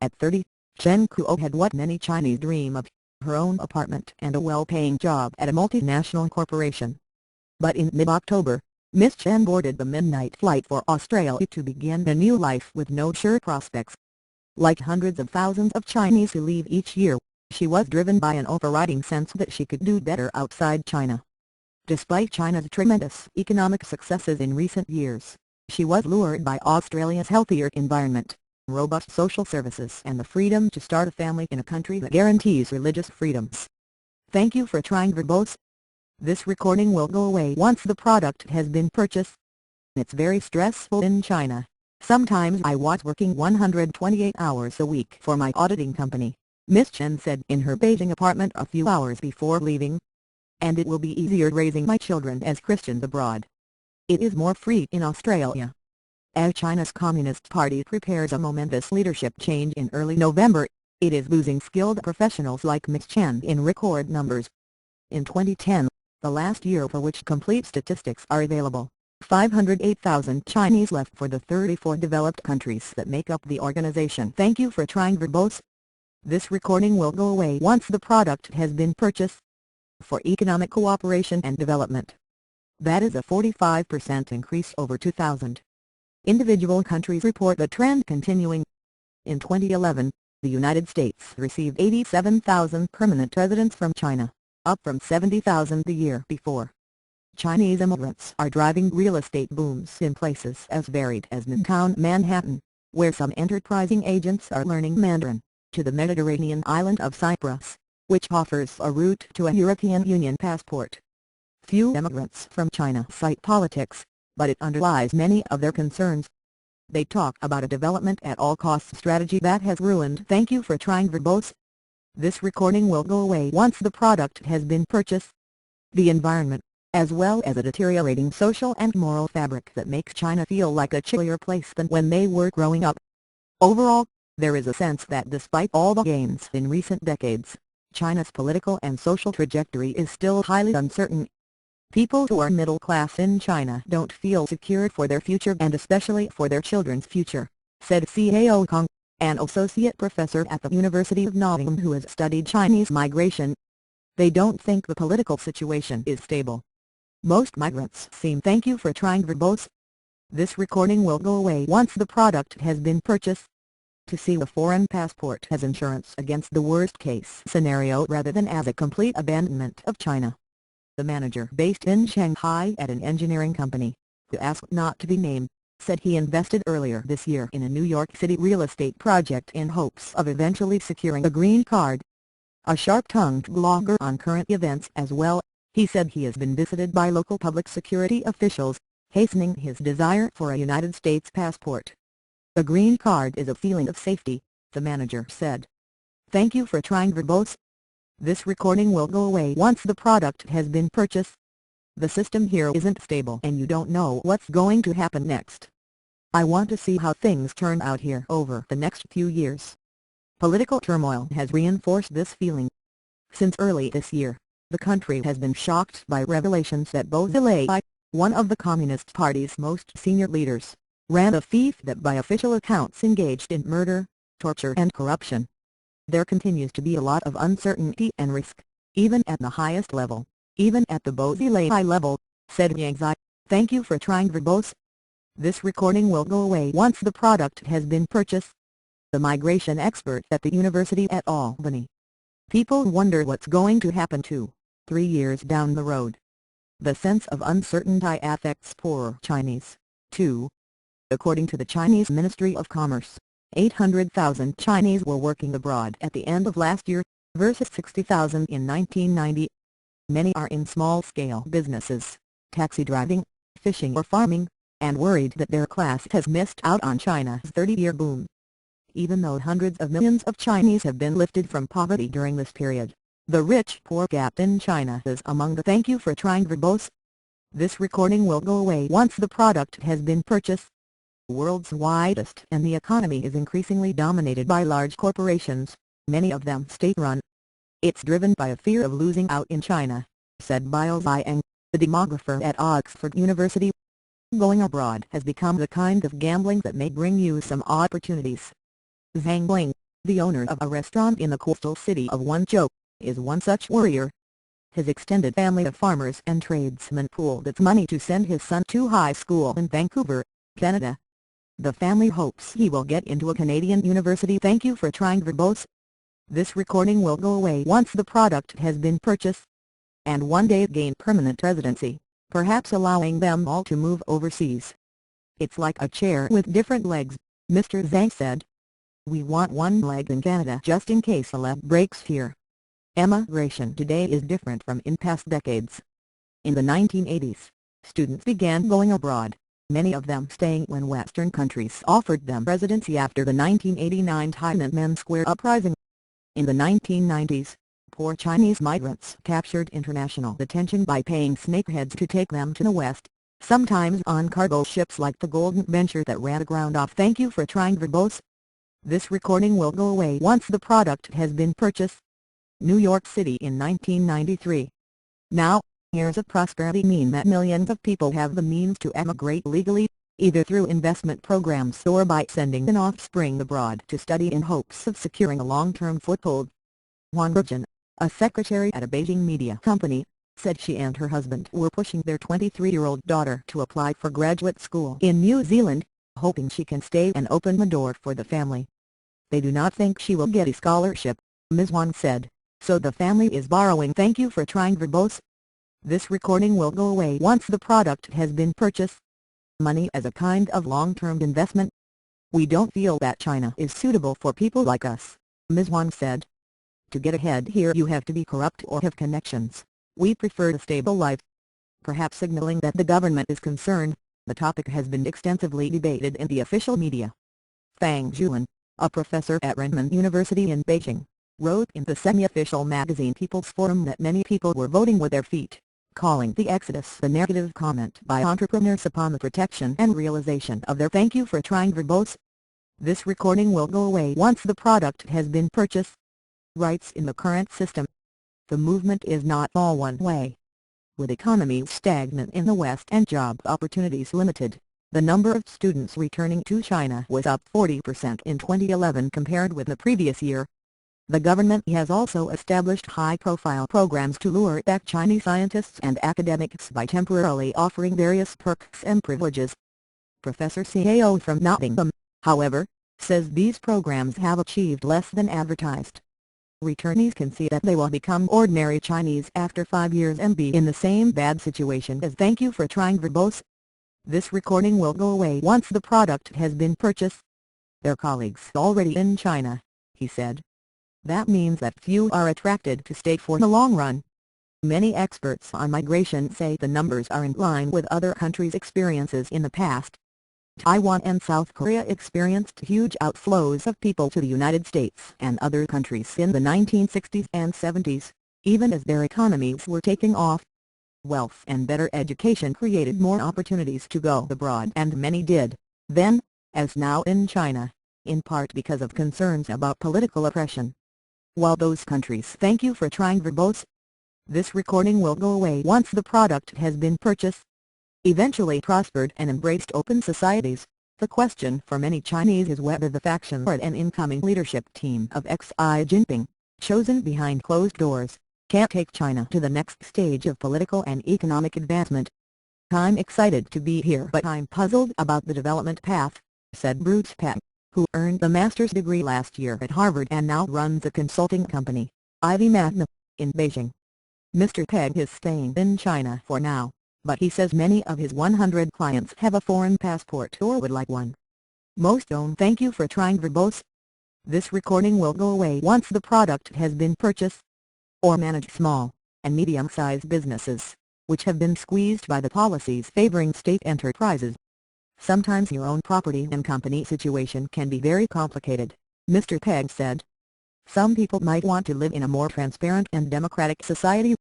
At 30, Chen Kuo had what many Chinese dream of, her own apartment and a well-paying job at a multinational corporation. But in mid-October, Miss Chen boarded the midnight flight for Australia to begin a new life with no sure prospects. Like hundreds of thousands of Chinese who leave each year, she was driven by an overriding sense that she could do better outside China. Despite China's tremendous economic successes in recent years, she was lured by Australia's healthier environment, robust social services and the freedom to start a family in a country that guarantees religious freedoms. Thank you for trying Verbose. This recording will go away once the product has been purchased. It's very stressful in China. Sometimes I was working 128 hours a week for my auditing company, Miss Chen said in her Beijing apartment a few hours before leaving. And it will be easier raising my children as Christians abroad. It is more free in Australia. As China's Communist Party prepares a momentous leadership change in early November, it is losing skilled professionals like Miss Chen in record numbers. In 2010, the last year for which complete statistics are available, 508,000 Chinese left for the 34 developed countries that make up the organization. Thank you for trying Verbose. This recording will go away once the product has been purchased. For economic cooperation and development. That is a 45% increase over 2000. Individual countries report the trend continuing. In 2011, the United States received 87,000 permanent residents from China, up from 70,000 the year before. Chinese immigrants are driving real estate booms in places as varied as Midtown Manhattan, where some enterprising agents are learning Mandarin, to the Mediterranean island of Cyprus, which offers a route to a European Union passport. Few immigrants from China cite politics, but it underlies many of their concerns. They talk about a development at all costs strategy that has ruined. Thank you for trying Verbose. This recording will go away once the product has been purchased. The environment, as well as a deteriorating social and moral fabric that makes China feel like a chillier place than when they were growing up. Overall, there is a sense that despite all the gains in recent decades, China's political and social trajectory is still highly uncertain. People who are middle class in China don't feel secure for their future and especially for their children's future, said Cao Kong, an associate professor at the University of Nottingham who has studied Chinese migration. They don't think the political situation is stable. Most migrants seem. Thank you for trying Verbose. This recording will go away once the product has been purchased. To see a foreign passport as insurance against the worst-case scenario rather than as a complete abandonment of China. The manager based in Shanghai at an engineering company, who asked not to be named, said he invested earlier this year in a New York City real estate project in hopes of eventually securing a green card. A sharp-tongued blogger on current events as well, he said he has been visited by local public security officials, hastening his desire for a United States passport. The green card is a feeling of safety, the manager said. Thank you for trying Verbose. This recording will go away once the product has been purchased. The system here isn't stable and you don't know what's going to happen next. I want to see how things turn out here over the next few years. Political turmoil has reinforced this feeling. Since early this year, the country has been shocked by revelations that Bo Xilai, one of the Communist Party's most senior leaders, ran a fief that by official accounts engaged in murder, torture and corruption. There continues to be a lot of uncertainty and risk, even at the highest level, even at the Bo Xilai level, said Yang Zai. Thank you for trying Verbose. This recording will go away once the product has been purchased. The migration expert at the University at Albany. People wonder what's going to happen 2-3 years down the road. The sense of uncertainty affects poor Chinese, too. According to the Chinese Ministry of Commerce, 800,000 Chinese were working abroad at the end of last year, versus 60,000 in 1990. Many are in small-scale businesses, taxi driving, fishing or farming, and worried that their class has missed out on China's 30-year boom. Even though hundreds of millions of Chinese have been lifted from poverty during this period, the rich-poor gap in China is among the. Thank you for trying Verbose. This recording will go away once the product has been purchased. World's widest and the economy is increasingly dominated by large corporations, many of them state-run. It's driven by a fear of losing out in China, said Bao Ziyang, the demographer at Oxford University. Going abroad has become the kind of gambling that may bring you some opportunities. Zhang Ling, the owner of a restaurant in the coastal city of Wenzhou, is one such warrior. His extended family of farmers and tradesmen pooled its money to send his son to high school in Vancouver, Canada. The family hopes he will get into a Canadian university. Thank you for trying verbose. This recording will go away once the product has been purchased, and one day gain permanent residency, perhaps allowing them all to move overseas. It's like a chair with different legs, Mr. Zhang said. We want one leg in Canada just in case a leg breaks here. Emigration today is different from in past decades. In the 1980s, students began going abroad, many of them staying when Western countries offered them residency after the 1989 Tiananmen Square uprising. In the 1990s, poor Chinese migrants captured international attention by paying snakeheads to take them to the West, sometimes on cargo ships like the Golden Venture that ran aground off. Thank you for trying verbose. This recording will go away once the product has been purchased. New York City in 1993. Now, here's a prosperity meme that millions of people have the means to emigrate legally, either through investment programs or by sending an offspring abroad to study in hopes of securing a long-term foothold. Wang Rujun, a secretary at a Beijing media company, said she and her husband were pushing their 23-year-old daughter to apply for graduate school in New Zealand, hoping she can stay and open the door for the family. They do not think she will get a scholarship, Ms. Wang said, so the family is borrowing. Thank you for trying verbose. This recording will go away once the product has been purchased. Money as a kind of long-term investment. We don't feel that China is suitable for people like us, Ms. Wang said. To get ahead here you have to be corrupt or have connections. We prefer a stable life. Perhaps signaling that the government is concerned, the topic has been extensively debated in the official media. Fang Zhuan, a professor at Renmin University in Beijing, wrote in the semi-official magazine People's Forum that many people were voting with their feet, calling the exodus a negative comment by entrepreneurs upon the protection and realization of their. Thank you for trying verbose. This recording will go away once the product has been purchased. Rights in the current system. The movement is not all one way. With economies stagnant in the West and job opportunities limited, the number of students returning to China was up 40% in 2011 compared with the previous year. The government has also established high-profile programs to lure back Chinese scientists and academics by temporarily offering various perks and privileges. Professor Cao from Nottingham, however, says these programs have achieved less than advertised. Returnees can see that they will become ordinary Chinese after 5 years and be in the same bad situation as. Thank you for trying verbose. This recording will go away once the product has been purchased. Their colleagues already in China, he said. That means that few are attracted to stay for the long run. Many experts on migration say the numbers are in line with other countries' experiences in the past. Taiwan and South Korea experienced huge outflows of people to the United States and other countries in the 1960s and 70s, even as their economies were taking off. Wealth and better education created more opportunities to go abroad, and many did, then, as now in China, in part because of concerns about political oppression. While those countries. Thank you for trying verbose. This recording will go away once the product has been purchased. Eventually prospered and embraced open societies, the question for many Chinese is whether the faction or an incoming leadership team of Xi Jinping, chosen behind closed doors, can take China to the next stage of political and economic advancement. I'm excited to be here, but I'm puzzled about the development path, said Bruce Peng, who earned a master's degree last year at Harvard and now runs a consulting company, Ivy Magna, in Beijing. Mr. Peng is staying in China for now, but he says many of his 100 clients have a foreign passport or would like one. Most don't. Thank you for trying verbose. This recording will go away once the product has been purchased. Or manage small and medium-sized businesses, which have been squeezed by the policies favoring state enterprises. Sometimes your own property and company situation can be very complicated, Mr. Peng said. Some people might want to live in a more transparent and democratic society,